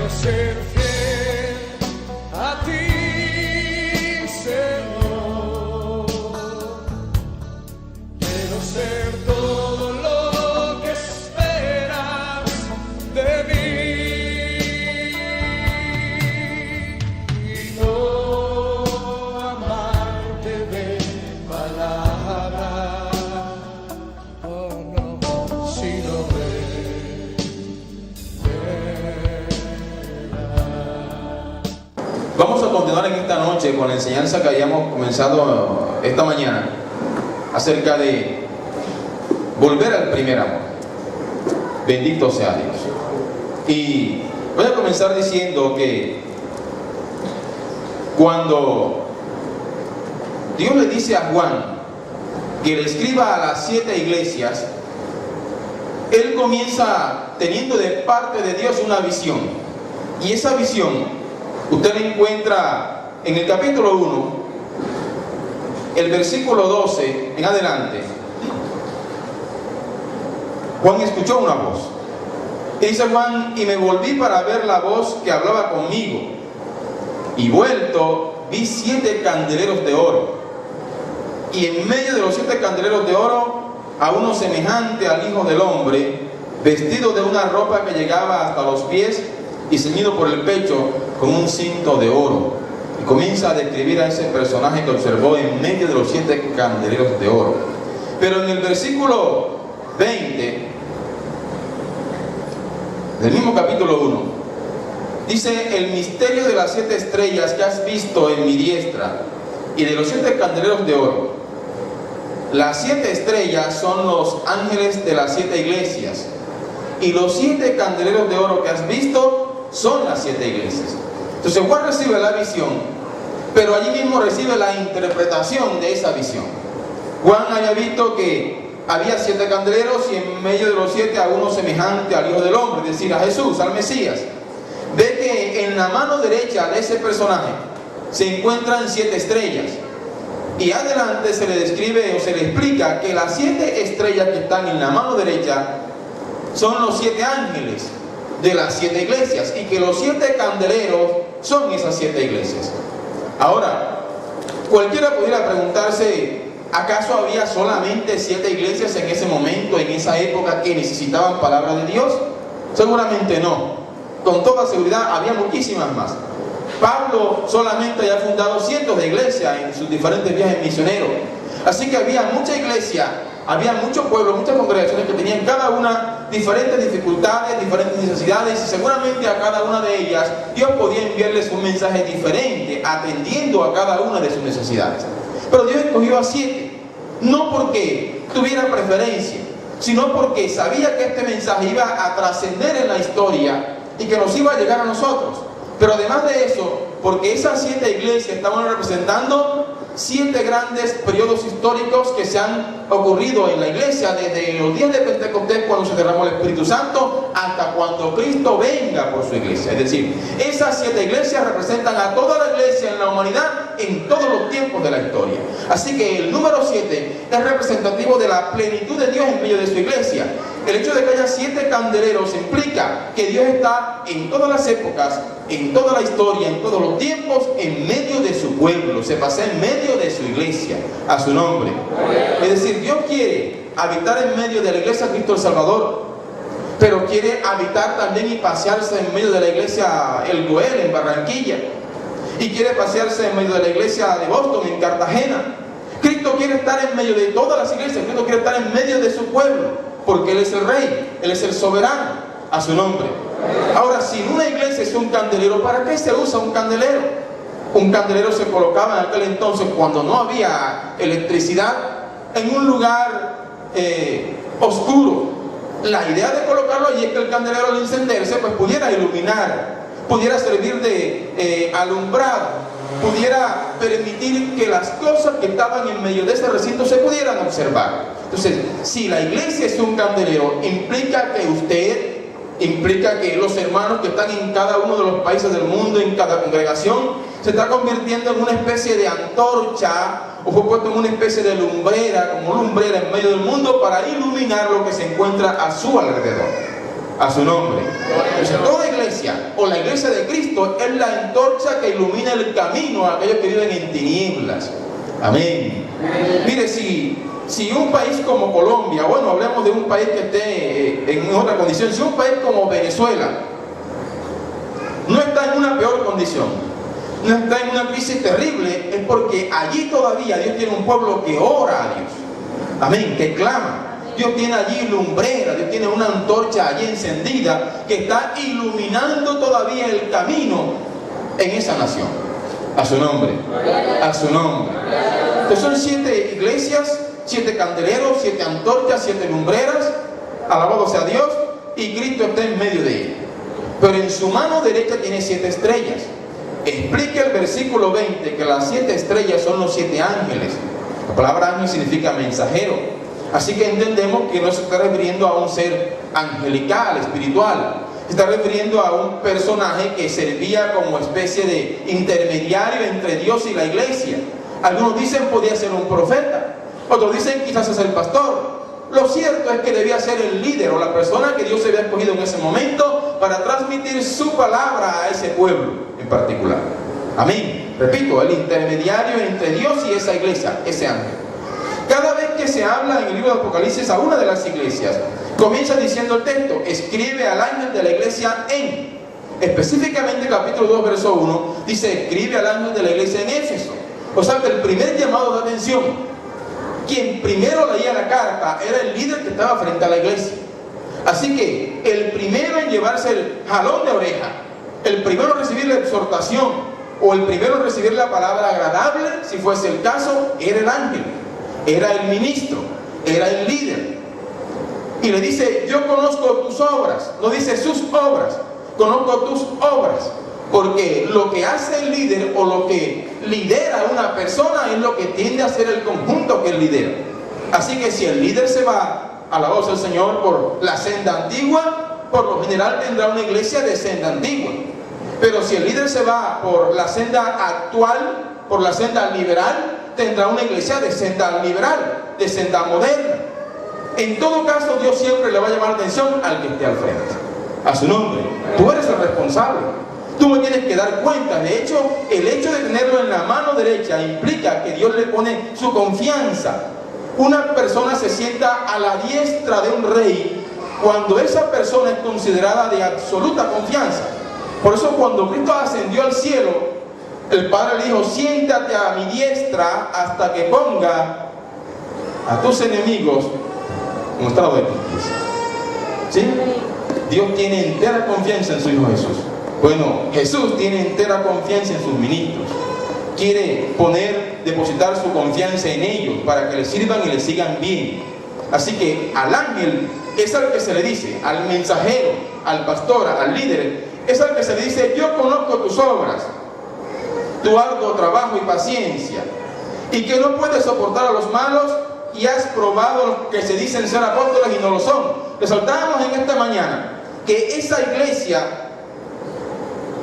quiero ser fiel a ti, Señor. Quiero ser todo lo que esperas de mí y no amarte de palabras, oh no, sino de Vamos a continuar en esta noche con la enseñanza que habíamos comenzado esta mañana acerca de volver al primer amor. Bendito sea Dios. Y voy a comenzar diciendo que cuando Dios le dice a Juan que le escriba a las 7 iglesias, él comienza teniendo de parte de Dios una visión. Y esa visión usted la encuentra en el capítulo 1, el versículo 12 en adelante. Juan escuchó una voz. Y dice Juan: y me volví para ver la voz que hablaba conmigo. Y vuelto, vi 7 candeleros de oro. Y en medio de los 7 candeleros de oro, a uno semejante al Hijo del Hombre, vestido de una ropa que llegaba hasta los pies y ceñido por el pecho con un cinto de oro. Y comienza a describir a ese personaje que observó en medio de los 7 candeleros de oro. Pero en el versículo 20 del mismo capítulo 1 dice: el misterio de las 7 estrellas que has visto en mi diestra y de los 7 candeleros de oro. Las 7 estrellas son los ángeles de las 7 iglesias, y los 7 candeleros de oro que has visto son las 7 iglesias. Entonces Juan recibe la visión, pero allí mismo recibe la interpretación de esa visión. Juan había visto que había 7 candeleros y en medio de los 7 a uno semejante al Hijo del Hombre, es decir, a Jesús, al Mesías. Ve que en la mano derecha de ese personaje se encuentran 7 estrellas. Y adelante se le describe o se le explica que las 7 estrellas que están en la mano derecha son los 7 ángeles de las 7 iglesias, y que los 7 candeleros son esas 7 iglesias. Ahora, cualquiera pudiera preguntarse: ¿acaso había solamente 7 iglesias en ese momento, en esa época, que necesitaban palabra de Dios? Seguramente no. Con toda seguridad había muchísimas más. Pablo solamente había fundado cientos de iglesias en sus diferentes viajes misioneros. Así que había mucha iglesia, había muchos pueblos, muchas congregaciones que tenían cada una diferentes dificultades, diferentes necesidades, y seguramente a cada una de ellas Dios podía enviarles un mensaje diferente, atendiendo a cada una de sus necesidades. Pero Dios escogió a 7, no porque tuviera preferencia, sino porque sabía que este mensaje iba a trascender en la historia y que nos iba a llegar a nosotros. Pero además de eso, porque esas 7 iglesias estaban representando 7 grandes periodos históricos que se han ocurrido en la iglesia, desde los días de Pentecostés, cuando se derramó el Espíritu Santo, hasta cuando Cristo venga por su iglesia. Es decir, esas 7 iglesias representan a toda la iglesia en la humanidad en todos los tiempos de la historia. Así que el número 7 es representativo de la plenitud de Dios en medio de su iglesia. El hecho de que haya 7 candeleros implica que Dios está en todas las épocas, en toda la historia, en todos los tiempos, en medio de su pueblo. Se pasea en medio de su iglesia, a su nombre. Es decir, Dios quiere habitar en medio de la iglesia de Cristo el Salvador, pero quiere habitar también y pasearse en medio de la iglesia El Goel en Barranquilla, y quiere pasearse en medio de la iglesia de Boston en Cartagena. Cristo quiere estar en medio de todas las iglesias. Cristo quiere estar en medio de su pueblo, porque Él es el Rey, Él es el soberano, a su nombre. Ahora, si una iglesia es un candelero, ¿para qué se usa un candelero? Un candelero se colocaba en aquel entonces, cuando no había electricidad, en un lugar oscuro. La idea de colocarlo allí es que el candelero, al encenderse, pues pudiera iluminar, pudiera servir de alumbrado, pudiera permitir que las cosas que estaban en medio de ese recinto se pudieran observar. Entonces, si la iglesia es un candelero, implica que los hermanos que están en cada uno de los países del mundo, en cada congregación, se está convirtiendo en una especie de antorcha, o fue puesto en una especie de lumbrera, como lumbrera en medio del mundo, para iluminar lo que se encuentra a su alrededor, a su nombre. Entonces, toda iglesia iglesia o la iglesia de Cristo es la antorcha que ilumina el camino a aquellos que viven en tinieblas. Amén. Mire, si un país como Colombia, bueno, hablemos de un país que esté en otra condición, si un país como Venezuela no está en una peor condición, no está en una crisis terrible, es porque allí todavía Dios tiene un pueblo que ora a Dios. Amén, que clama. Dios tiene allí lumbrera, Dios tiene una antorcha allí encendida que está iluminando todavía el camino en esa nación. A su nombre, a su nombre. Entonces son 7 iglesias, 7 candeleros, 7 antorchas, 7 lumbreras, alabado sea Dios, y Cristo está en medio de ella. Pero en su mano derecha tiene 7 estrellas. Explica el versículo 20 que las 7 estrellas son los 7 ángeles. La palabra ángel significa mensajero. Así que entendemos que no se está refiriendo a un ser angelical, espiritual. Se está refiriendo a un personaje que servía como especie de intermediario entre Dios y la iglesia. Algunos dicen podía ser un profeta, otros dicen quizás es el pastor. Lo cierto es que debía ser el líder o la persona que Dios había escogido en ese momento para transmitir su palabra a ese pueblo en particular. Amén. Repito, el intermediario entre Dios y esa iglesia, ese ángel. Cada vez que se habla en el libro de Apocalipsis a una de las iglesias, comienza diciendo el texto, escribe al ángel de la iglesia en, específicamente capítulo 2, verso 1, dice, escribe al ángel de la iglesia en Éfeso. O sea que el primer llamado de atención, quien primero leía la carta era el líder que estaba frente a la iglesia. Así que el primero en llevarse el jalón de oreja, el primero en recibir la exhortación, o el primero en recibir la palabra agradable, si fuese el caso, era el ángel. Era el ministro, era el líder. Y le dice, yo conozco tus obras. No dice sus obras, conozco tus obras. Porque lo que hace el líder o lo que lidera a una persona es lo que tiende a ser el conjunto que él lidera. Así que si el líder se va a la voz del Señor por la senda antigua, por lo general tendrá una iglesia de senda antigua. Pero si el líder se va por la senda actual, por la senda liberal, tendrá una iglesia de senda liberal, de senda moderna. En todo caso, Dios siempre le va a llamar la atención al que esté al frente. A su nombre. Tú eres el responsable. Tú me tienes que dar cuenta. De hecho, el hecho de tenerlo en la mano derecha implica que Dios le pone su confianza. Una persona se sienta a la diestra de un rey cuando esa persona es considerada de absoluta confianza. Por eso cuando Cristo ascendió al cielo, el Padre le dijo, siéntate a mi diestra hasta que ponga a tus enemigos en un estado de tus pies. ¿Sí? Dios tiene entera confianza en su Hijo Jesús. Bueno, Jesús tiene entera confianza en sus ministros. Quiere depositar su confianza en ellos para que le sirvan y le sigan bien. Así que al ángel es al que se le dice, al mensajero, al pastor, al líder, es al que se le dice, yo conozco tus obras, tu arduo trabajo y paciencia, y que no puedes soportar a los malos, y has probado los que se dicen ser apóstoles y no lo son. Resaltábamos en esta mañana que esa iglesia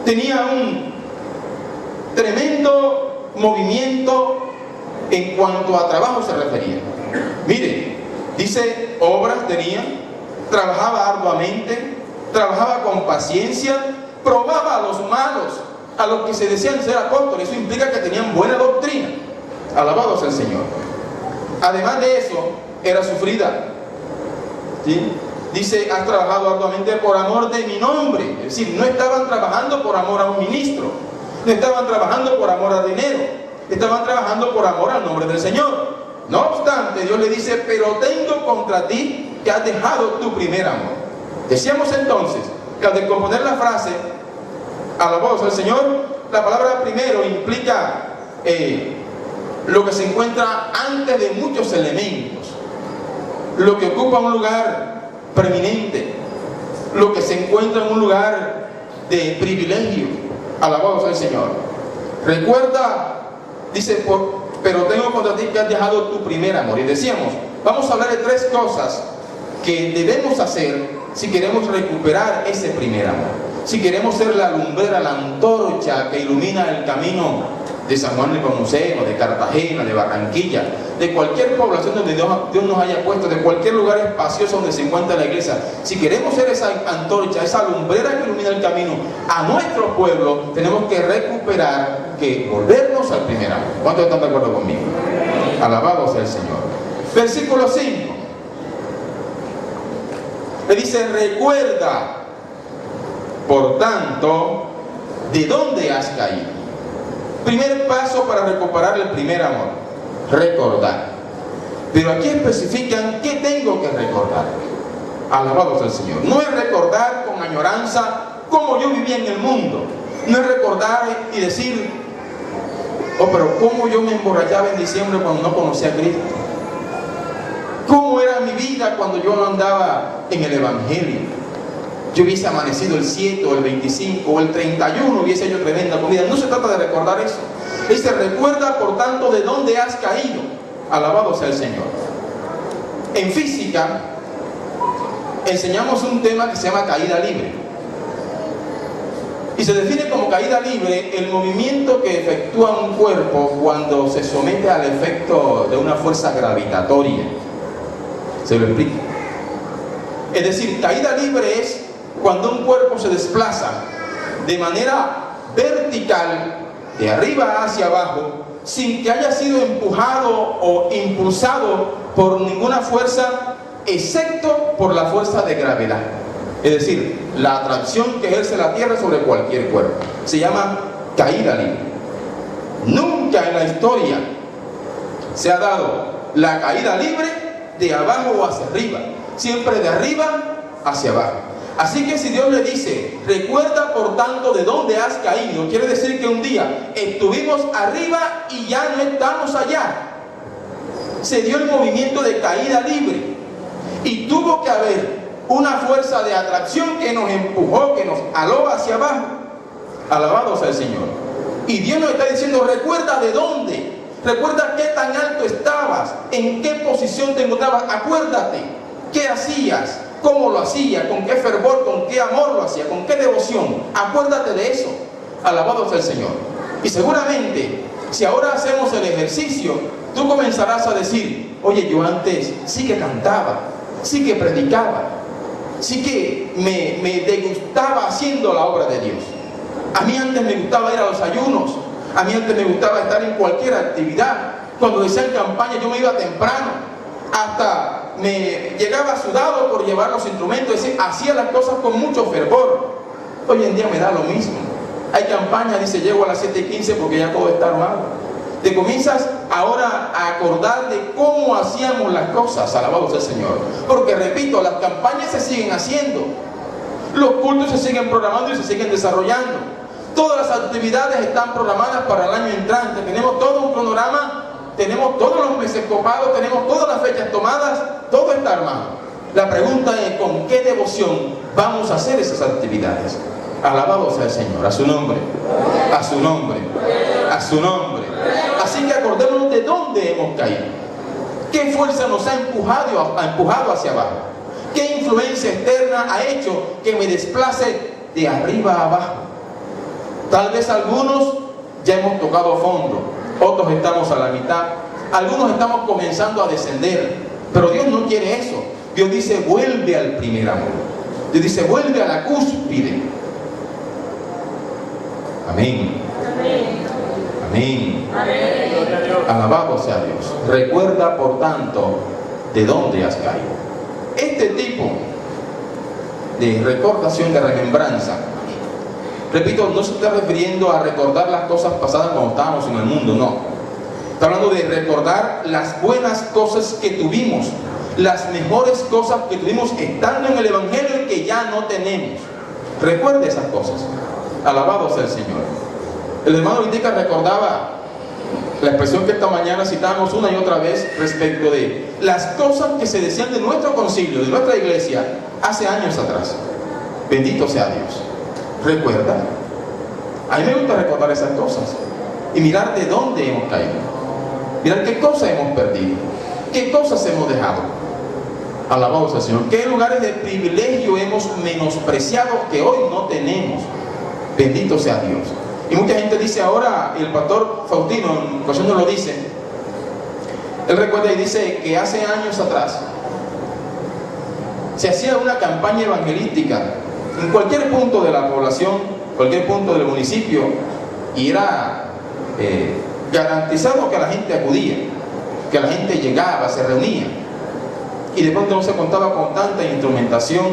tenía un tremendo movimiento en cuanto a trabajo se refería. Mire, dice, obras tenía, trabajaba arduamente, trabajaba con paciencia, probaba a los malos, a los que se decían ser apóstoles. Eso implica que tenían buena doctrina. Alabado sea el Señor. Además de eso, era sufrida. ¿Sí? Dice, has trabajado arduamente por amor de mi nombre. Es decir, no estaban trabajando por amor a un ministro, no estaban trabajando por amor a dinero, estaban trabajando por amor al nombre del Señor. No obstante, Dios le dice, pero tengo contra ti que has dejado tu primer amor. Decíamos entonces que al descomponer la frase, alabado sea el Señor, la palabra primero implica lo que se encuentra antes de muchos elementos, lo que ocupa un lugar preeminente, lo que se encuentra en un lugar de privilegio. Alabado sea el Señor. Recuerda, dice, pero tengo contra ti que has dejado tu primer amor. Y decíamos, vamos a hablar de 3 cosas que debemos hacer si queremos recuperar ese primer amor, si queremos ser la lumbrera, la antorcha que ilumina el camino de San Juan Nepomuceno, de Cartagena, de Barranquilla, de cualquier población donde Dios nos haya puesto, de cualquier lugar espacioso donde se encuentra la iglesia. Si queremos ser esa antorcha, esa lumbrera que ilumina el camino a nuestro pueblo, tenemos que recuperar, que volvernos al primer amor. ¿Cuántos están de acuerdo conmigo? Alabado sea el Señor. Versículo 5. Le dice: recuerda, por tanto, de dónde has caído. Primer paso para recuperar el primer amor: recordar. Pero aquí especifican qué tengo que recordar. Alabado sea el Señor. No es recordar con añoranza cómo yo vivía en el mundo. No es recordar y decir: oh, pero cómo yo me emborrachaba en diciembre cuando no conocía a Cristo. ¿Cómo era mi vida cuando yo no andaba en el Evangelio? Yo hubiese amanecido el 7 o el 25 o el 31, hubiese hecho tremenda comida. No se trata de recordar eso. Dice: recuerda por tanto de dónde has caído. Alabado sea el Señor. En física enseñamos un tema que se llama caída libre. Y se define como caída libre el movimiento que efectúa un cuerpo cuando se somete al efecto de una fuerza gravitatoria. Se lo explico. Es decir, caída libre es cuando un cuerpo se desplaza de manera vertical, de arriba hacia abajo, sin que haya sido empujado o impulsado por ninguna fuerza, excepto por la fuerza de gravedad. Es decir, la atracción que ejerce la Tierra sobre cualquier cuerpo. Se llama caída libre. Nunca en la historia se ha dado la caída libre de abajo hacia arriba, siempre de arriba hacia abajo. Así que si Dios le dice: recuerda por tanto de dónde has caído, quiere decir que un día estuvimos arriba y ya no estamos allá. Se dio el movimiento de caída libre y tuvo que haber una fuerza de atracción que nos empujó, que nos aló hacia abajo. Alabado sea el Señor. Y Dios nos está diciendo: recuerda de dónde, recuerda qué tan alto estabas, en qué posición te encontrabas, acuérdate qué hacías, cómo lo hacía, con qué fervor, con qué amor lo hacía, con qué devoción. Acuérdate de eso. Alabado sea el Señor. Y seguramente, si ahora hacemos el ejercicio, tú comenzarás a decir: oye, yo antes sí que cantaba, sí que predicaba, sí que me degustaba haciendo la obra de Dios. A mí antes me gustaba ir a los ayunos, a mí antes me gustaba estar en cualquier actividad. Cuando decían campaña yo me iba temprano, hasta me llegaba sudado por llevar los instrumentos, es decir, hacía las cosas con mucho fervor. Hoy en día me da lo mismo. Hay campaña, dice, llego a las 7:15 porque ya todo está armado. Te comienzas ahora a acordar de cómo hacíamos las cosas. Alabado sea el Señor. Porque repito, las campañas se siguen haciendo, los cultos se siguen programando y se siguen desarrollando. Todas las actividades están programadas para el año entrante. Tenemos todo un cronograma, tenemos todos los meses copados, tenemos todas las fechas tomadas, todo está armado. La pregunta es: ¿con qué devoción vamos a hacer esas actividades? Alabado sea el Señor, a su nombre, a su nombre, a su nombre. Así que acordémonos de dónde hemos caído. ¿Qué fuerza nos ha empujado hacia abajo? ¿Qué influencia externa ha hecho que me desplace de arriba a abajo? Tal vez algunos ya hemos tocado fondo, otros estamos a la mitad, algunos estamos comenzando a descender, pero Dios no quiere eso. Dios dice: vuelve al primer amor. Dios dice: vuelve a la cúspide. Amén. Amén. Alabado sea Dios. Recuerda por tanto de dónde has caído. Este tipo de recordación, de remembranza, repito, no se está refiriendo a recordar las cosas pasadas cuando estábamos en el mundo, no. Está hablando de recordar las buenas cosas que tuvimos, las mejores cosas que tuvimos estando en el Evangelio y que ya no tenemos. Recuerde esas cosas. Alabado sea el Señor. El hermano Vitica recordaba la expresión que esta mañana citamos una y otra vez respecto de las cosas que se decían de nuestro concilio, de nuestra iglesia, hace años atrás. Bendito sea Dios. Recuerda. A mí me gusta recordar esas cosas y mirar de dónde hemos caído, mirar qué cosas hemos perdido, qué cosas hemos dejado. Alabado sea el Señor. Qué lugares de privilegio hemos menospreciado que hoy no tenemos. Bendito sea Dios. Y mucha gente dice ahora, y el pastor Faustino en ocasión nos lo dice, él recuerda y dice que hace años atrás se hacía una campaña evangelística en cualquier punto de la población, cualquier punto del municipio, y era garantizado que la gente acudía, que la gente llegaba, se reunía, y de pronto no se contaba con tanta instrumentación,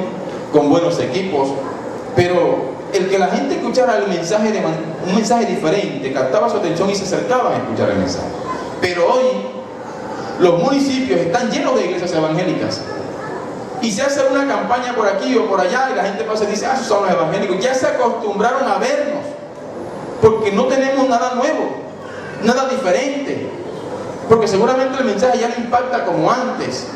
con buenos equipos, pero el que la gente escuchara el mensaje un mensaje diferente, captaba su atención y se acercaban a escuchar el mensaje. Pero hoy los municipios están llenos de iglesias evangélicas y se hace una campaña por aquí o por allá y la gente pasa y dice, esos son los evangélicos. Ya se acostumbraron a vernos porque no tenemos nada nuevo, nada diferente, porque seguramente el mensaje ya no impacta como antes,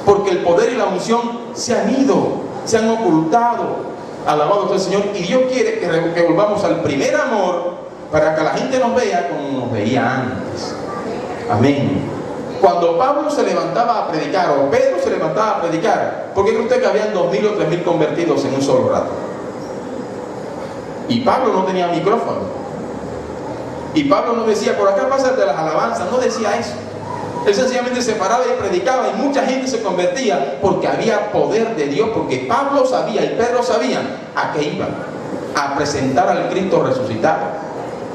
porque el poder y la unción se han ido, se han ocultado. Alabado sea el Señor. Y Dios quiere que volvamos al primer amor para que la gente nos vea como nos veía antes. Amén. Cuando Pablo se levantaba a predicar, o Pedro se levantaba a predicar, ¿por qué cree usted que habían 2.000 o 3.000 convertidos en un solo rato? Y Pablo no tenía micrófono. Y Pablo no decía, por acá pasa el de las alabanzas, no decía eso. Él sencillamente se paraba y predicaba y mucha gente se convertía porque había poder de Dios, porque Pablo sabía y Pedro sabían a qué iban, a presentar al Cristo resucitado.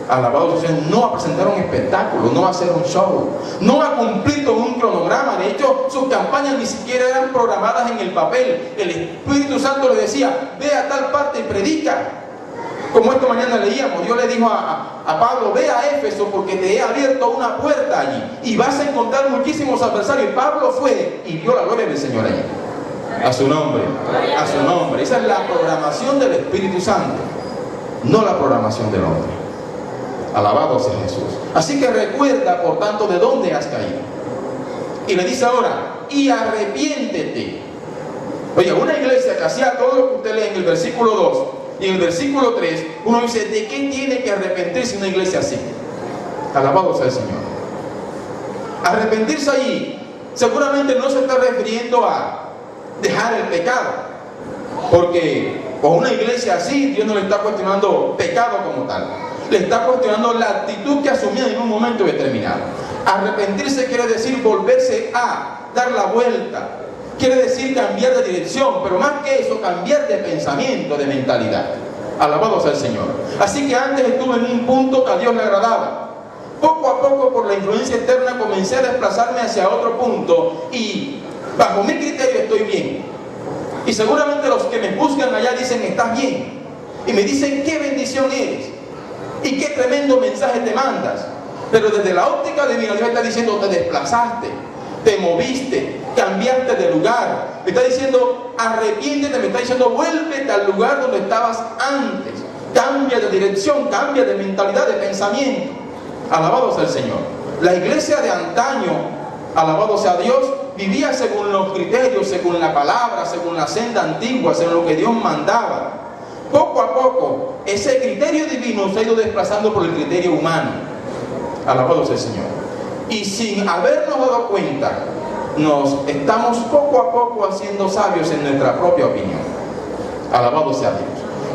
Alabado sea, no a presentar un espectáculo, no a hacer un show, no a cumplir con un cronograma. De hecho, sus campañas ni siquiera eran programadas en el papel. El Espíritu Santo le decía, ve a tal parte y predica. Como esta mañana leíamos, Dios le dijo a Pablo, ve a Éfeso porque te he abierto una puerta allí y vas a encontrar muchísimos adversarios. Y Pablo fue y vio la gloria del Señor allí. A su nombre, a su nombre. Esa es la programación del Espíritu Santo, no la programación del hombre. Alabado sea Jesús. Así que recuerda, por tanto, de dónde has caído. Y le dice ahora, y arrepiéntete. Oye, una iglesia que hacía todo lo que usted lee en el versículo 2 y en el versículo 3, uno dice, ¿de qué tiene que arrepentirse una iglesia así? Alabado sea el Señor. Arrepentirse allí seguramente no se está refiriendo a dejar el pecado, porque con una iglesia así Dios no le está cuestionando pecado como tal, le está cuestionando la actitud que asumía en un momento determinado. Arrepentirse quiere decir volverse a dar la vuelta, quiere decir cambiar de dirección, pero más que eso, cambiar de pensamiento, de mentalidad. Alabado sea el Señor. Así que antes estuve en un punto que a Dios le agradaba. Poco a poco, por la influencia externa, comencé a desplazarme hacia otro punto y bajo mi criterio estoy bien. Y seguramente los que me buscan allá dicen, estás bien. Y me dicen, qué bendición eres. Y qué tremendo mensaje te mandas. Pero desde la óptica divina, Dios está diciendo, te desplazaste, te moviste, cambiaste de lugar. Me está diciendo, arrepiéntete, me está diciendo, vuélvete al lugar donde estabas antes. Cambia de dirección, cambia de mentalidad, de pensamiento. Alabado sea el Señor. La iglesia de antaño, alabado sea Dios, vivía según los criterios, según la palabra, según la senda antigua, según lo que Dios mandaba. Poco a poco, ese criterio divino se ha ido desplazando por el criterio humano. Alabado sea el Señor. Y sin habernos dado cuenta, nos estamos poco a poco haciendo sabios en nuestra propia opinión. Alabado sea Dios.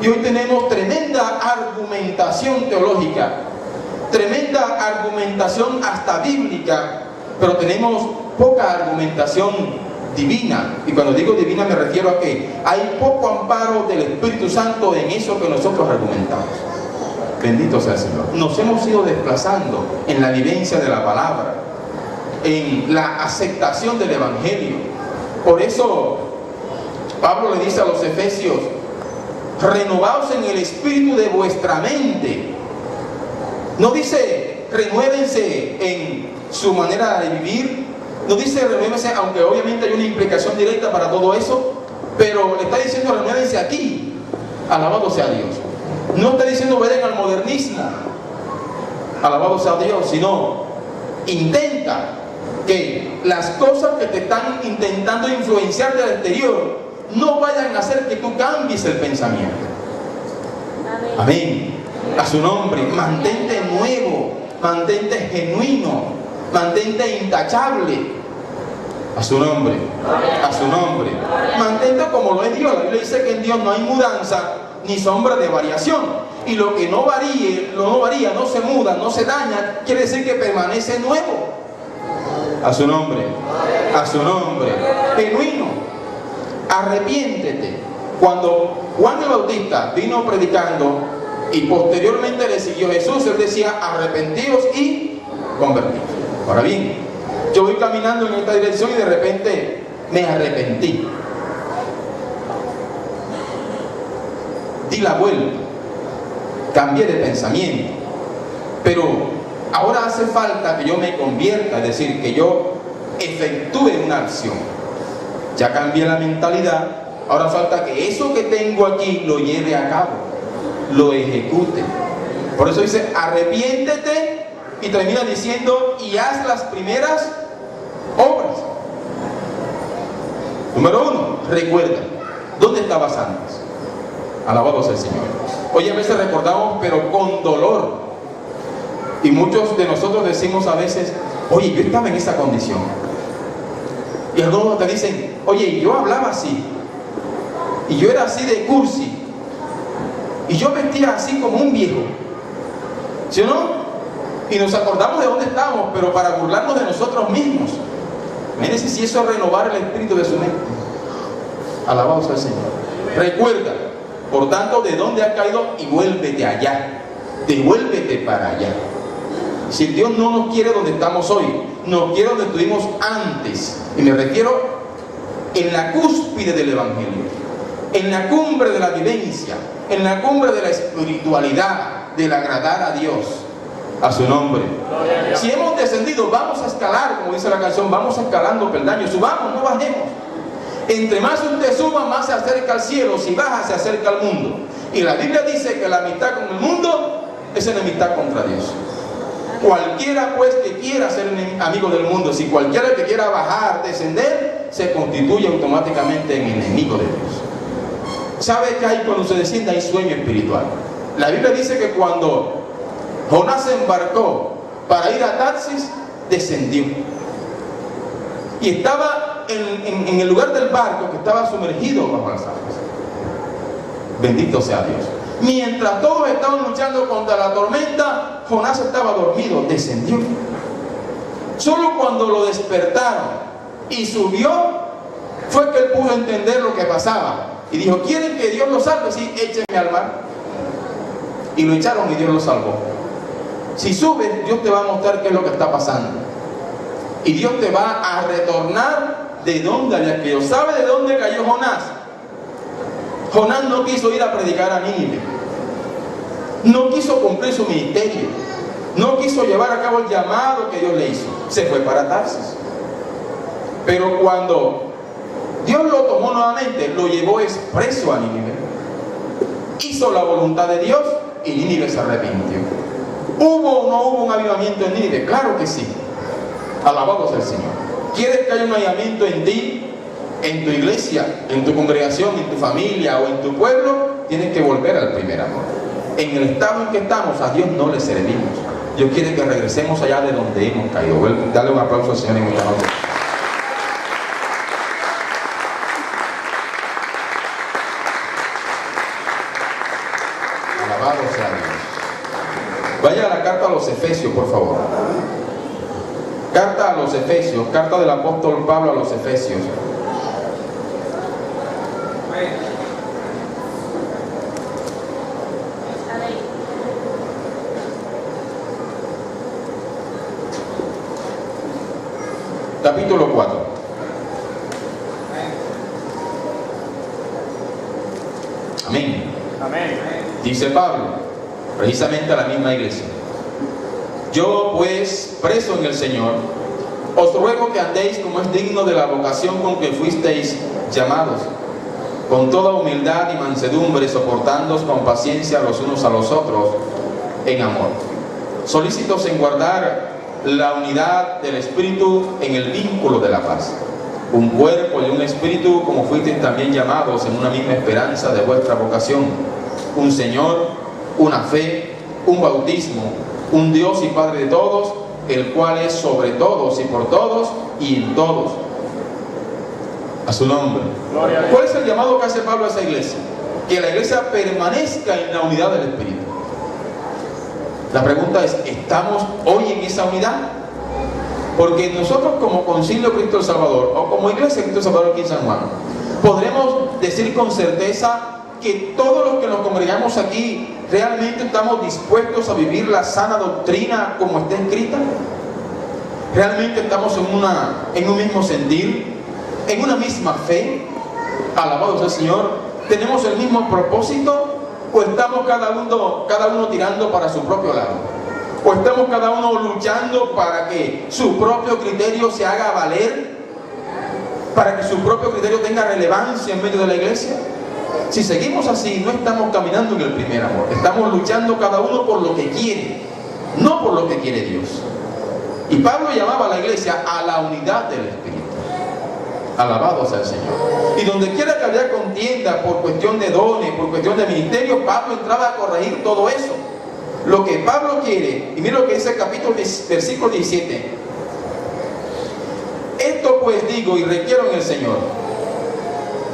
Y hoy tenemos tremenda argumentación teológica, tremenda argumentación hasta bíblica, pero tenemos poca argumentación divina. Y cuando digo divina me refiero a que hay poco amparo del Espíritu Santo en eso que nosotros argumentamos. Bendito sea el Señor. Nos hemos ido desplazando en la vivencia de la palabra, en la aceptación del Evangelio. Por eso Pablo le dice a los efesios, renovaos en el espíritu de vuestra mente. No dice renuévense en su manera de vivir, no dice renuévense, aunque obviamente hay una implicación directa para todo eso, pero le está diciendo renuévense aquí. Alabado sea Dios. No está diciendo vayan al modernismo, alabado sea Dios, sino intenta que las cosas que te están intentando influenciar del exterior no vayan a hacer que tú cambies el pensamiento. Amén. A su nombre. Mantente nuevo, mantente genuino, mantente intachable. A su nombre, a su nombre. Mantente como lo es Dios. La Biblia dice que en Dios no hay mudanza ni sombra de variación. Y lo que no varía, no se muda, no se daña, quiere decir que permanece nuevo. A su nombre, genuino. Arrepiéntete. Cuando Juan el Bautista vino predicando y posteriormente le siguió Jesús, él decía: arrepentíos y convertíos. Ahora bien, yo voy caminando en esta dirección y de repente me arrepentí. Di la vuelta, cambié de pensamiento, pero ahora hace falta que yo me convierta, es decir, que yo efectúe una acción. Ya cambié la mentalidad, ahora falta que eso que tengo aquí lo lleve a cabo, lo ejecute. Por eso dice: arrepiéntete, y termina diciendo: y haz las primeras obras. Número 1, recuerda, ¿dónde estabas antes? Alabado sea el Señor. Hoy a veces recordamos, pero con dolor. Y muchos de nosotros decimos a veces: oye, yo estaba en esa condición. Y algunos te dicen: oye, yo hablaba así, y yo era así de cursi, y yo vestía así como un viejo. ¿Sí o no? Y nos acordamos de dónde estábamos, pero para burlarnos de nosotros mismos. Imagínense si eso es renovar el espíritu de su mente. Alabado sea el Señor. Recuerda, por tanto, de dónde has caído y vuélvete allá. Devuélvete para allá. Si Dios no nos quiere donde estamos hoy, nos quiere donde estuvimos antes. Y me refiero en la cúspide del Evangelio, en la cumbre de la vivencia, en la cumbre de la espiritualidad, del agradar a Dios. A su nombre. Si hemos descendido, vamos a escalar, como dice la canción, vamos escalando peldaños. Subamos, no bajemos. Entre más usted suba, más se acerca al cielo. Si baja, se acerca al mundo. Y la Biblia dice que la amistad con el mundo es enemistad contra Dios. Cualquiera pues que quiera ser amigo del mundo, si cualquiera que quiera bajar, descender, se constituye automáticamente en enemigo de Dios. ¿Sabe qué hay cuando se desciende? Hay sueño espiritual. La Biblia dice que cuando Jonás se embarcó para ir a Tarsis, descendió. Y estaba en el lugar del barco que estaba sumergido bajo las aguas. Bendito sea Dios. Mientras todos estaban luchando contra la tormenta, Jonás estaba dormido, descendió. Solo cuando lo despertaron y subió, fue que él pudo entender lo que pasaba. Y dijo: ¿quieren que Dios lo salve? Sí, échenme al mar. Y lo echaron y Dios lo salvó. Si subes, Dios te va a mostrar qué es lo que está pasando. Y Dios te va a retornar de dónde había caído. ¿Sabe de dónde cayó Jonás? Jonás no quiso ir a predicar a Nínive. No quiso cumplir su ministerio. No quiso llevar a cabo el llamado que Dios le hizo. Se fue para Tarsis. Pero cuando Dios lo tomó nuevamente, lo llevó expreso a Nínive. Hizo la voluntad de Dios y Nínive se arrepintió. ¿Hubo o no hubo un avivamiento en Nínive? Claro que sí. Alabado sea el Señor. ¿Quieres que haya un avivamiento en ti, en tu iglesia, en tu congregación, en tu familia o en tu pueblo? Tienes que volver al primer amor. En el estado en que estamos, a Dios no le servimos. Dios quiere que regresemos allá de donde hemos caído. Dale un aplauso al Señor en esta noche. Alabado sea Dios. Vaya a la carta a los Efesios, por favor. Carta a los Efesios, carta del apóstol Pablo a los Efesios. Capítulo 4. Amén. Amén. Dice Pablo, precisamente a la misma iglesia: yo pues, preso en el Señor, os ruego que andéis como es digno de la vocación con que fuisteis llamados, con toda humildad y mansedumbre, soportándoos con paciencia los unos a los otros en amor, solícitos en guardar la unidad del Espíritu en el vínculo de la paz. Un cuerpo y un espíritu, como fuisteis también llamados en una misma esperanza de vuestra vocación. Un Señor, una fe, un bautismo, un Dios y Padre de todos, el cual es sobre todos y por todos y en todos. A su nombre. ¿Cuál es el llamado que hace Pablo a esa iglesia? que la iglesia permanezca en la unidad del Espíritu. La pregunta es, ¿estamos hoy en esa unidad? Porque nosotros como Concilio Cristo el Salvador, o como Iglesia Cristo el Salvador aquí en San Juan, podremos decir con certeza que todos los que nos congregamos aquí realmente estamos dispuestos a vivir la sana doctrina como está escrita. Realmente estamos en un mismo sentir, en una misma fe. Alabado sea el Señor. ¿Tenemos el mismo propósito o estamos cada uno tirando para su propio lado? ¿O estamos cada uno luchando para que su propio criterio se haga valer? ¿Para que su propio criterio tenga relevancia en medio de la iglesia? Si seguimos así, no estamos caminando en el primer amor. Estamos luchando cada uno por lo que quiere, no por lo que quiere Dios. Y Pablo llamaba a la iglesia a la unidad del Espíritu. Alabado sea el Señor. Y donde quiera que había contienda por cuestión de dones, por cuestión de ministerio, Pablo entraba a corregir todo eso. Lo que Pablo quiere, y mira lo que dice el capítulo, versículo 17. Esto pues digo y requiero en el Señor,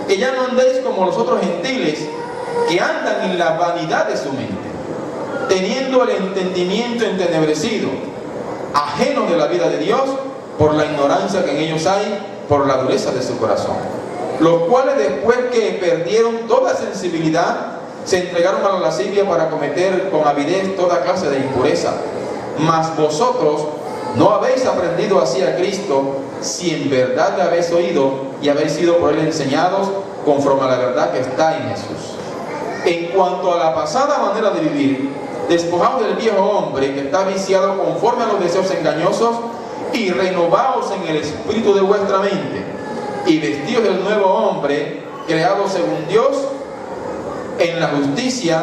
que ya no andéis como los otros gentiles, que andan en la vanidad de su mente, teniendo el entendimiento entenebrecido, ajenos de la vida de Dios, por la ignorancia que en ellos hay, por la dureza de su corazón, los cuales después que perdieron toda sensibilidad, se entregaron a la lascivia para cometer con avidez toda clase de impureza. Mas vosotros no habéis aprendido así a Cristo, si en verdad le habéis oído y habéis sido por él enseñados conforme a la verdad que está en Jesús. En cuanto a la pasada manera de vivir, despojaos del viejo hombre que está viciado conforme a los deseos engañosos, y renovaos en el espíritu de vuestra mente, y vestidos del nuevo hombre, creado según Dios, en la justicia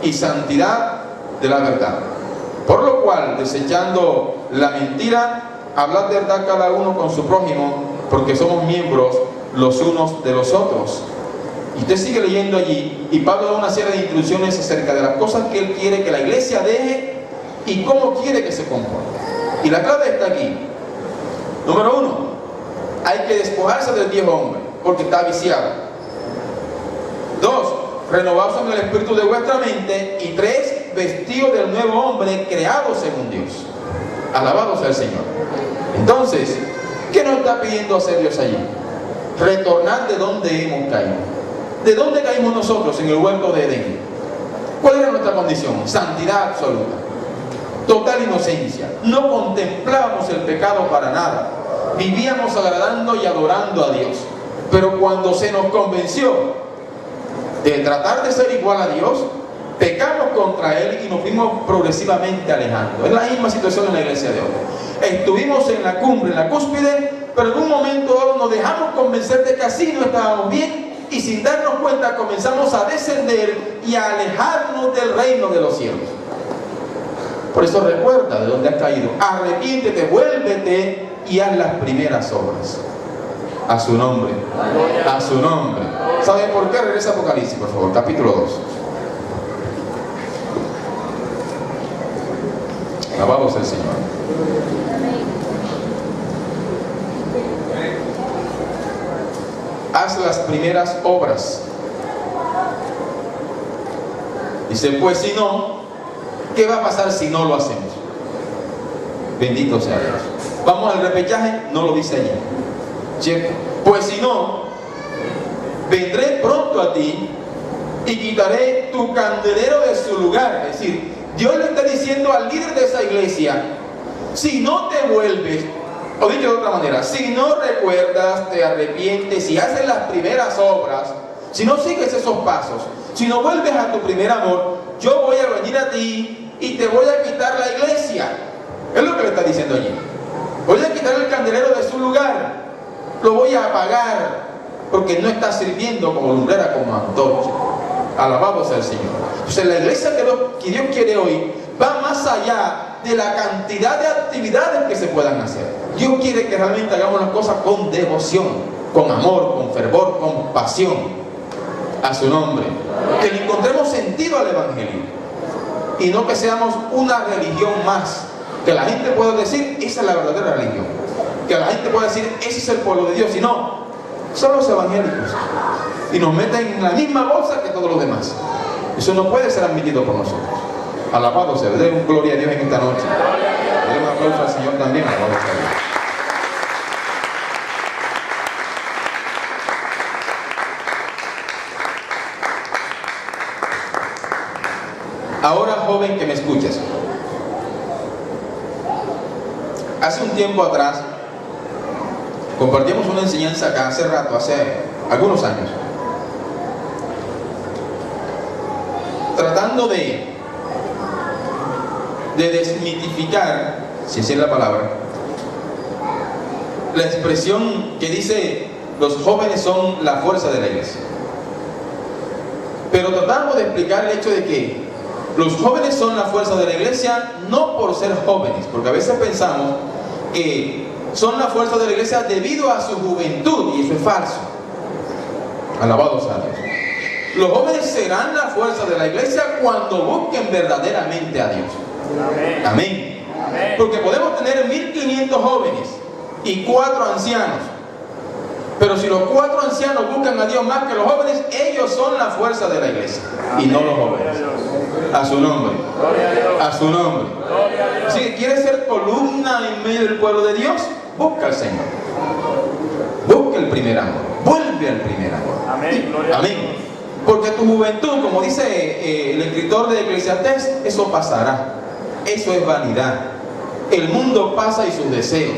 y santidad de la verdad. Por lo cual, desechando la mentira, hablad verdad cada uno con su prójimo, porque somos miembros los unos de los otros. Y usted sigue leyendo allí, y Pablo da una serie de instrucciones acerca de las cosas que él quiere que la iglesia deje y cómo quiere que se comporte. Y la clave está aquí. Número 1, hay que despojarse del viejo hombre, porque está viciado. 2, renovaos en el espíritu de vuestra mente. Y 3, vestidos del nuevo hombre, creado según Dios. Alabado sea el Señor. Entonces, ¿qué nos está pidiendo hacer Dios allí? Retornar de donde hemos caído. ¿De dónde caímos nosotros en el huerto de Edén? ¿Cuál era nuestra condición? Santidad absoluta, total inocencia. No contemplábamos el pecado para nada. Vivíamos agradando y adorando a Dios. Pero cuando se nos convenció de tratar de ser igual a Dios, pecamos contra Él y nos fuimos progresivamente alejando. Es la misma situación en la iglesia de hoy. Estuvimos en la cumbre, en la cúspide, pero en un momento dado nos dejamos convencer de que así no estábamos bien, y sin darnos cuenta comenzamos a descender y a alejarnos del reino de los cielos. Por eso recuerda de dónde has caído, arrepiéntete, vuélvete y haz las primeras obras. A su nombre, a su nombre. ¿Saben por qué? Regresa a Apocalipsis, por favor, capítulo 2. Alabado sea el Señor. Haz las primeras obras. Dice, pues si no, ¿qué va a pasar si no lo hacemos? Bendito sea Dios. Vamos al repechaje, no lo dice allí, ¿cierto? Pues si no, vendré pronto a ti y quitaré tu candelero de su lugar. Es decir, Dios le está diciendo al líder de esa iglesia, si no te vuelves, o dicho de otra manera, si no recuerdas, te arrepientes, si haces las primeras obras, si no sigues esos pasos, si no vuelves a tu primer amor, yo voy a venir a ti y te voy a quitar la iglesia. Es lo que le está diciendo allí. Voy a quitar el candelero de su lugar, lo voy a apagar, porque no está sirviendo como lumbrera, como antorcha. Alabado sea el Señor. Entonces la iglesia que Dios quiere hoy va más allá de la cantidad de actividades que se puedan hacer. Dios quiere que realmente hagamos las cosas con devoción, con amor, con fervor, con pasión. A su nombre. Que le encontremos sentido al evangelio y no que seamos una religión más, que la gente pueda decir, esa es la verdadera religión, que la gente pueda decir, ese es el pueblo de Dios, y no, son los evangélicos. y nos meten en la misma bolsa que todos los demás. Eso no puede ser admitido por nosotros. Alabado sea, den un gloria a Dios en esta noche. Den un aplauso al Señor también. Alabado sea Dios. Ahora, joven que me escuchas, hace un tiempo atrás compartimos una enseñanza acá, hace rato, hace algunos años, tratando de desmitificar, si así es la palabra, la expresión que dice los jóvenes son la fuerza de la iglesia. Pero tratamos de explicar el hecho de que los jóvenes son la fuerza de la iglesia no por ser jóvenes, porque a veces pensamos que son la fuerza de la iglesia debido a su juventud, y eso es falso. Alabados a Dios. Los jóvenes serán la fuerza de la iglesia cuando busquen verdaderamente a Dios. Amén. Amén. Amén. Porque podemos tener 1500 jóvenes y 4 ancianos, pero si los 4 ancianos buscan a Dios más que los jóvenes, ellos son la fuerza de la iglesia. Amén. Y no los jóvenes. A su nombre. A su nombre. Si quieres ser columna en medio del pueblo de Dios, busca al Señor. Busca el primer amor. Vuelve al primer amor. Amén. Amén. Porque tu juventud, como dice el escritor de Eclesiastés, eso pasará. Eso es vanidad. El mundo pasa y sus deseos.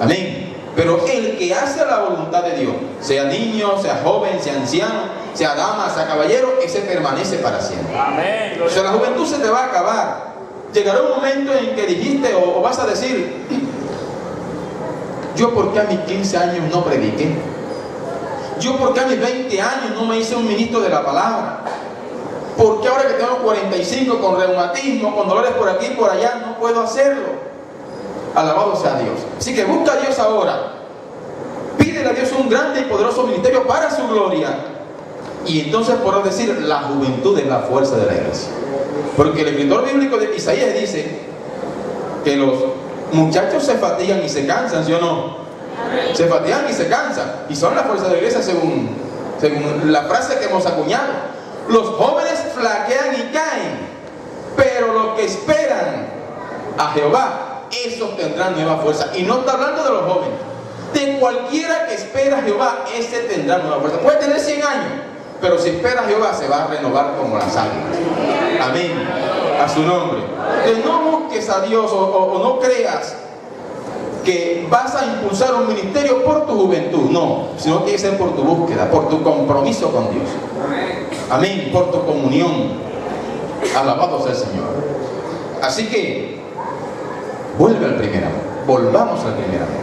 Amén. Pero el que hace la voluntad de Dios, sea niño, sea joven, sea anciano, sea dama, sea caballero, ese permanece para siempre. Amén. O sea, la juventud se te va a acabar. Llegará un momento en que dijiste o vas a decir: yo por qué a mis 15 años no prediqué, yo por qué a mis 20 años no me hice un ministro de la palabra, por qué ahora que tengo 45 con reumatismo, con dolores por aquí y por allá, no puedo hacerlo. Alabado sea Dios. Así que busca a Dios ahora, pídele a Dios un grande y poderoso ministerio para su gloria, y entonces podrás decir: la juventud es la fuerza de la iglesia. Porque el escritor bíblico de Isaías dice que los muchachos se fatigan y se cansan, ¿sí o no? Se fatigan y se cansan, y son la fuerza de la iglesia según la frase que hemos acuñado. Los jóvenes flaquean y caen, pero los que esperan a Jehová, esos tendrán nueva fuerza. Y no está hablando de los jóvenes, de cualquiera que espera a Jehová, ese tendrá nueva fuerza. Puede tener 100 años, pero si espera a Jehová se va a renovar como las águilas. Amén. A su nombre. Entonces no busques a Dios o no creas que vas a impulsar un ministerio por tu juventud. No, sino que ser por tu búsqueda, por tu compromiso con Dios. Amén. Por tu comunión. Alabado sea el Señor. Así que vuelve al primer amor. Volvamos al primer amor.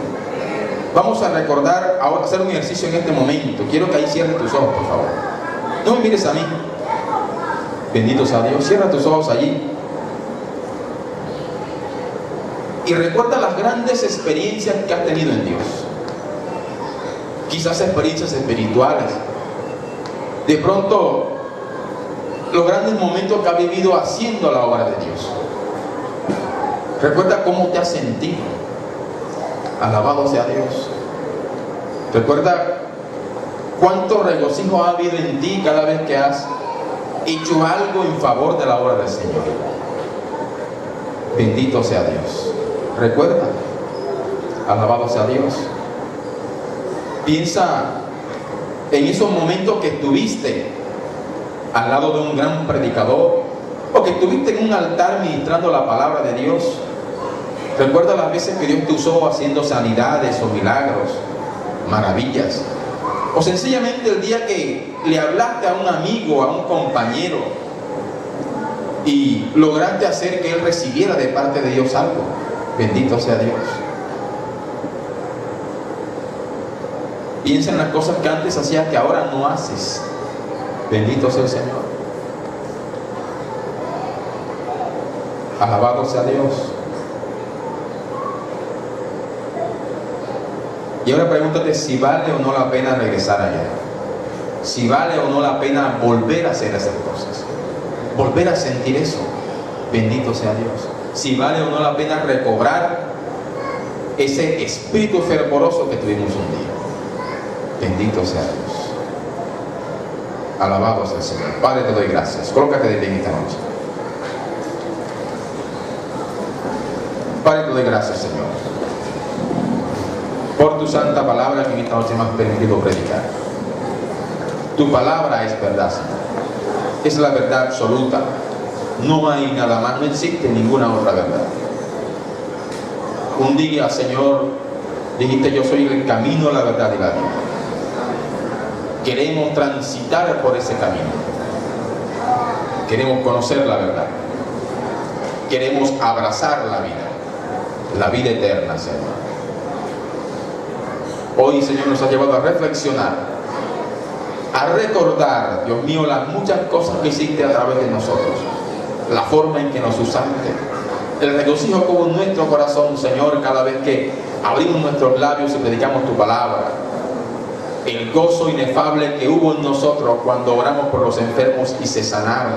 Vamos a recordar, ahora hacer un ejercicio en este momento. Quiero que ahí cierres tus ojos, por favor. No me mires a mí. Bendito sea Dios. Cierra tus ojos allí. Y recuerda las grandes experiencias que has tenido en Dios. Quizás experiencias espirituales. De pronto, los grandes momentos que has vivido haciendo la obra de Dios. Recuerda cómo te has sentido. Alabado sea Dios. Recuerda cuánto regocijo ha habido en ti cada vez que has hecho algo en favor de la obra del Señor. Bendito sea Dios. Recuerda. Alabado sea Dios. Piensa en esos momentos que estuviste al lado de un gran predicador, o que estuviste en un altar ministrando la palabra de Dios. Recuerda las veces que Dios te usó haciendo sanidades o milagros, maravillas. O sencillamente el día que le hablaste a un amigo, a un compañero, y lograste hacer que él recibiera de parte de Dios algo. Bendito sea Dios. Piensa en las cosas que antes hacías que ahora no haces. Bendito sea el Señor. Alabado sea Dios. Y ahora pregúntate si vale o no la pena regresar allá. Si vale o no la pena volver a hacer esas cosas. Volver a sentir eso. Bendito sea Dios. Si vale o no la pena recobrar ese espíritu fervoroso que tuvimos un día. Bendito sea Dios. Alabado sea el Señor. Padre, te doy gracias. Colócate de pie en esta noche. Padre, te doy gracias, Señor, por tu santa palabra que en esta noche me has permitido predicar. Tu palabra es verdad, Señor. Es la verdad absoluta. No hay nada más, no existe ninguna otra verdad. Un día, Señor, dijiste: yo soy el camino, la verdad y la vida. Queremos transitar por ese camino. Queremos conocer la verdad. Queremos abrazar la vida eterna, Señor. Hoy, Señor, nos ha llevado a reflexionar, a recordar, Dios mío, las muchas cosas que hiciste a través de nosotros, la forma en que nos usaste, el regocijo que hubo en nuestro corazón, Señor, cada vez que abrimos nuestros labios y predicamos tu palabra, el gozo inefable que hubo en nosotros cuando oramos por los enfermos y se sanaron,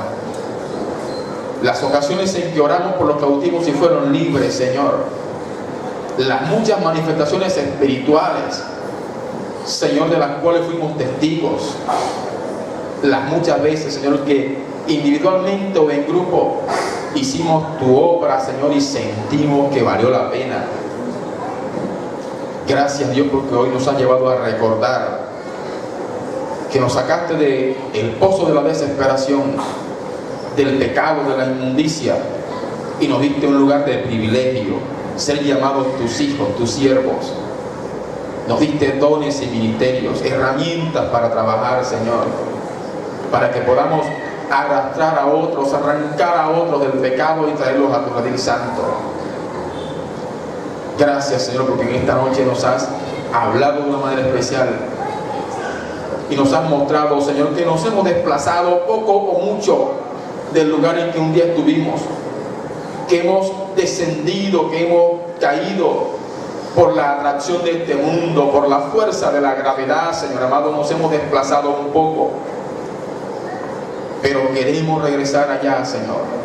las ocasiones en que oramos por los cautivos y fueron libres, Señor, las muchas manifestaciones espirituales, Señor, de las cuales fuimos testigos, las muchas veces, Señor, que individualmente o en grupo hicimos tu obra, Señor, y sentimos que valió la pena. Gracias, Dios, porque hoy nos ha llevado a recordar que nos sacaste del pozo de la desesperación, del pecado, de la inmundicia, y nos diste un lugar de privilegio, ser llamados tus hijos, tus siervos. Nos diste dones y ministerios, herramientas para trabajar, Señor, para que podamos arrastrar a otros, arrancar a otros del pecado y traerlos a tu redil santo. Gracias, Señor, porque en esta noche nos has hablado de una manera especial y nos has mostrado, Señor, que nos hemos desplazado poco o mucho del lugar en que un día estuvimos, que hemos descendido, que hemos caído por la atracción de este mundo, por la fuerza de la gravedad, Señor amado, nos hemos desplazado un poco, pero queremos regresar allá, Señor.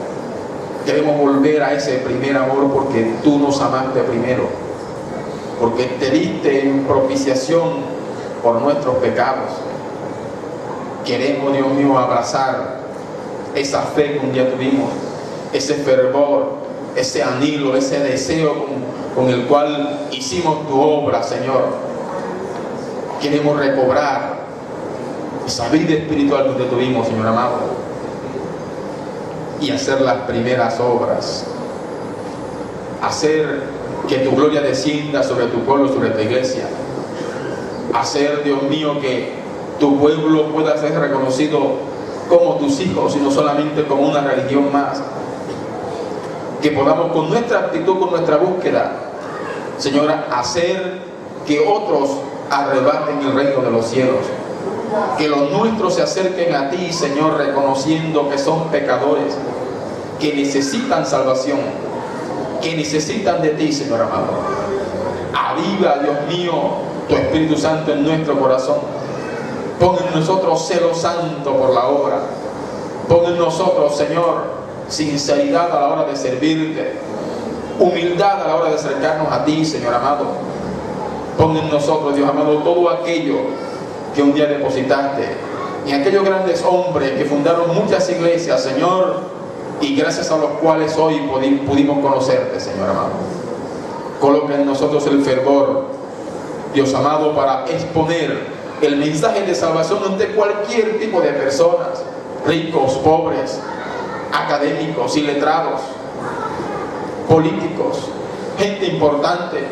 Queremos volver a ese primer amor porque tú nos amaste primero, porque te diste en propiciación por nuestros pecados. Queremos, Dios mío, abrazar esa fe que un día tuvimos, ese fervor, ese anhelo, ese deseo con el cual hicimos tu obra, Señor. Queremos recobrar esa vida espiritual que tuvimos, Señor amado, y hacer las primeras obras, hacer que tu gloria descienda sobre tu pueblo, sobre tu iglesia, hacer, Dios mío, que tu pueblo pueda ser reconocido como tus hijos y no solamente como una religión más. Que podamos con nuestra actitud, con nuestra búsqueda, Señora, hacer que otros arrebaten el reino de los cielos, que los nuestros se acerquen a ti, Señor, reconociendo que son pecadores, que necesitan salvación, que necesitan de ti, Señor amado. Aviva, Dios mío, tu Espíritu Santo en nuestro corazón. Pon en nosotros celo santo por la obra. Pon en nosotros, Señor, sinceridad a la hora de servirte, humildad a la hora de acercarnos a ti, Señor amado. Pon en nosotros, Dios amado, todo aquello que un día depositaste en aquellos grandes hombres que fundaron muchas iglesias, Señor, y gracias a los cuales hoy pudimos conocerte, Señor amado. Coloca en nosotros el fervor, Dios amado, para exponer el mensaje de salvación ante cualquier tipo de personas, ricos, pobres, académicos, iletrados, políticos, gente importante,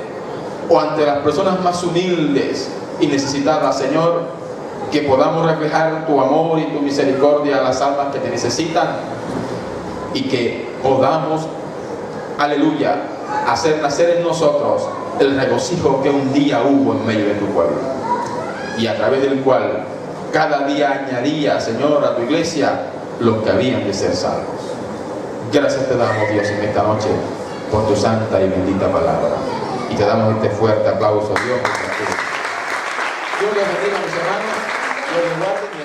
o ante las personas más humildes y necesitadas, Señor, que podamos reflejar tu amor y tu misericordia a las almas que te necesitan, y que podamos, aleluya, hacer nacer en nosotros el regocijo que un día hubo en medio de tu pueblo, y a través del cual cada día añadía, Señor, a tu iglesia los que habían de ser salvos. Gracias te damos, Dios, en esta noche por tu santa y bendita palabra, y te damos este fuerte aplauso, Dios. Dios les bendiga, mis hermanos. Dios les guarde.